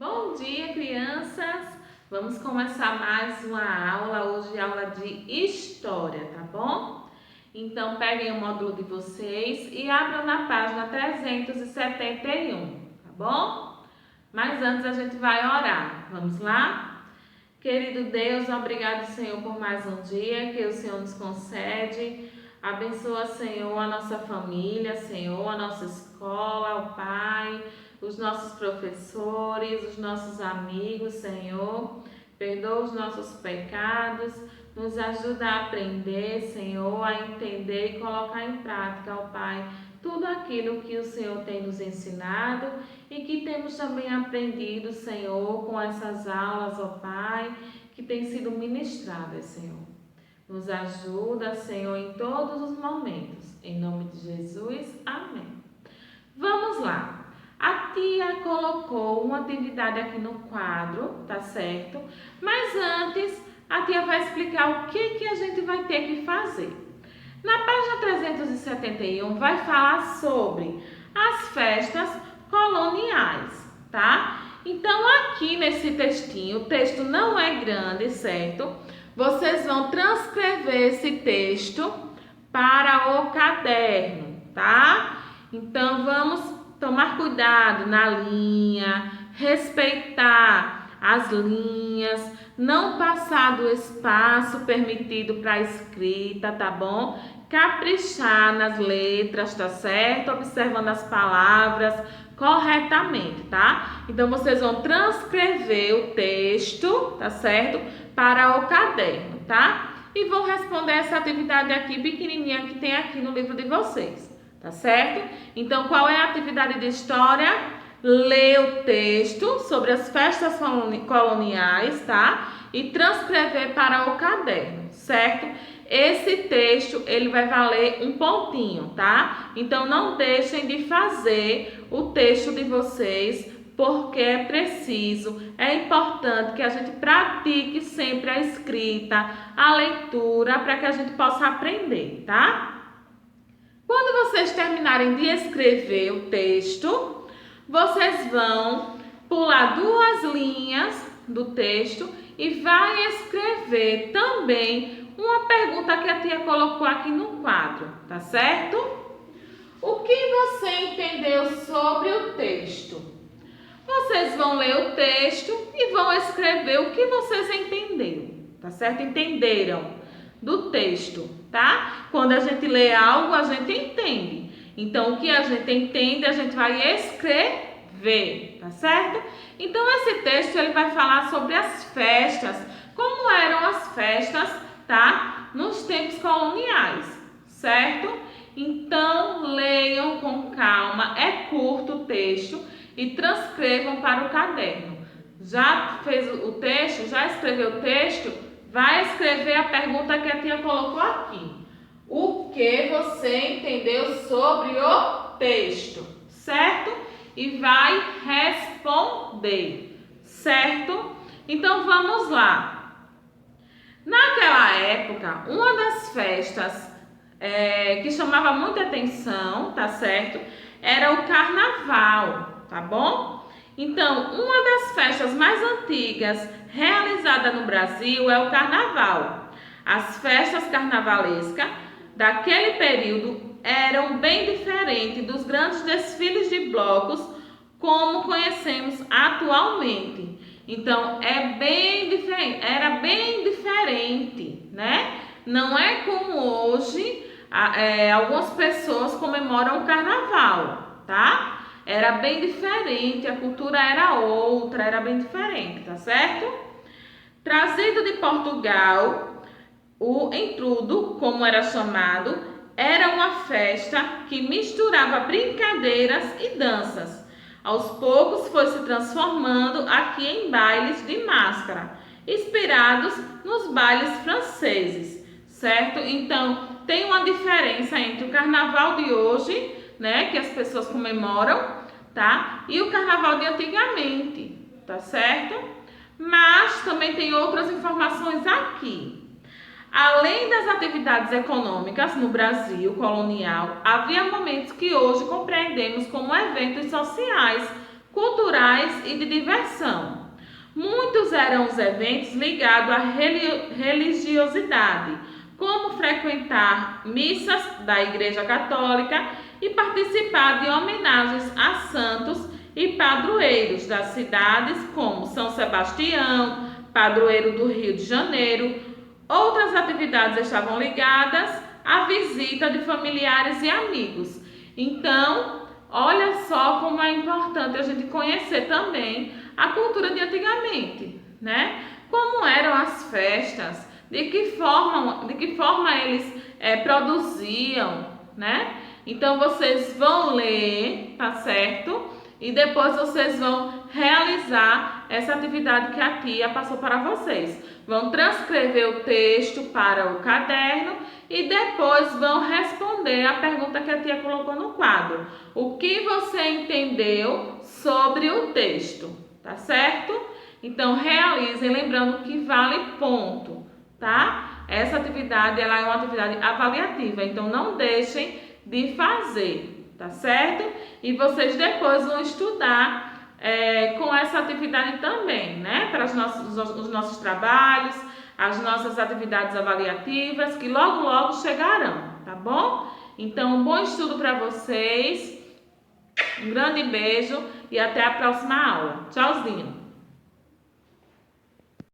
Bom dia, crianças! Vamos começar mais uma aula, hoje aula de História, tá bom? Então, peguem o módulo de vocês e abram na página 371, tá bom? Mas antes a gente vai orar, vamos lá? Querido Deus, obrigado, Senhor, por mais um dia que o Senhor nos concede. Abençoa, Senhor, a nossa família, Senhor, a nossa escola, o Pai, os nossos professores, os nossos amigos, Senhor. Perdoa os nossos pecados, nos ajuda a aprender, Senhor, a entender e colocar em prática, ó Pai, tudo aquilo que o Senhor tem nos ensinado e que temos também aprendido, Senhor, com essas aulas, ó Pai, que têm sido ministradas, Senhor. Nos ajuda, Senhor, em todos os momentos. Em nome de Jesus, amém. Vamos lá. A tia colocou uma atividade aqui no quadro, tá certo? Mas antes, a tia vai explicar o que a gente vai ter que fazer. Na página 371 vai falar sobre as festas coloniais, tá? Então, aqui nesse textinho, o texto não é grande, certo? Vocês vão transcrever esse texto para o caderno, tá? Então, vamos tomar cuidado na linha, respeitar as linhas, não passar do espaço permitido para a escrita, tá bom? Caprichar nas letras, tá certo? Observando as palavras corretamente, tá? Então, vocês vão transcrever o texto, tá certo? Para o caderno, tá? E vão responder essa atividade aqui, pequenininha, que tem aqui no livro de vocês, tá certo? Então, qual é a atividade de história? Ler o texto sobre as festas coloniais, tá? E transcrever para o caderno, certo? Esse texto, ele vai valer um pontinho, tá? Então, não deixem de fazer o texto de vocês, porque é preciso, é importante que a gente pratique sempre a escrita, a leitura, para que a gente possa aprender, tá? Quando vocês terminarem de escrever o texto, vocês vão pular 2 linhas do texto e vai escrever também uma pergunta que a tia colocou aqui no quadro, tá certo? O que você entendeu sobre o texto? Vocês vão ler o texto e vão escrever o que vocês entenderam, tá certo? Entenderam do texto, tá? Quando a gente lê algo, a gente entende. Então, o que a gente entende, a gente vai escrever, tá certo? Então, esse texto, ele vai falar sobre as festas, como eram as festas, tá? Nos tempos coloniais, certo? Então, leiam com calma, é curto o texto e transcrevam para o caderno. Já fez o texto? Já escreveu o texto? Vai escrever a pergunta que a tia colocou aqui. O que você entendeu sobre o texto, certo? E vai responder, certo? Então, vamos lá. Naquela época, uma das festas que chamava muita atenção, tá certo? Era o carnaval, tá bom? Então, uma das festas mais antigas realizada no Brasil é o carnaval. As festas carnavalescas daquele período eram bem diferentes dos grandes desfiles de blocos como conhecemos atualmente. Então, era bem diferente, né? Não é como hoje, algumas pessoas comemoram o carnaval, tá? Era bem diferente, a cultura era outra, era bem diferente, tá certo? Trazido de Portugal, o entrudo, como era chamado, era uma festa que misturava brincadeiras e danças. Aos poucos foi se transformando aqui em bailes de máscara, inspirados nos bailes franceses, certo? Então, tem uma diferença entre o carnaval de hoje, né, que as pessoas comemoram, tá? E o carnaval de antigamente, tá certo? Mas também tem outras informações aqui. Além das atividades econômicas no Brasil colonial, havia momentos que hoje compreendemos como eventos sociais, culturais e de diversão. Muitos eram os eventos ligados à religiosidade, como frequentar missas da Igreja Católica e participar de homenagens a santos e padroeiros das cidades como São Sebastião, padroeiro do Rio de Janeiro. Outras atividades estavam ligadas à visita de familiares e amigos. Então, olha só como é importante a gente conhecer também a cultura de antigamente, né? Como eram as festas, de que forma eles produziam, né? Então, vocês vão ler, tá certo? E depois vocês vão realizar essa atividade que a tia passou para vocês. Vão transcrever o texto para o caderno e depois vão responder a pergunta que a tia colocou no quadro. O que você entendeu sobre o texto, tá certo? Então, realizem, lembrando que vale ponto, tá? Essa atividade ela é uma atividade avaliativa, então não deixem de fazer. Tá certo? E vocês depois vão estudar com essa atividade também, né? Para os nossos trabalhos, as nossas atividades avaliativas, que logo, logo chegarão, tá bom? Então, um bom estudo para vocês, um grande beijo e até a próxima aula. Tchauzinho!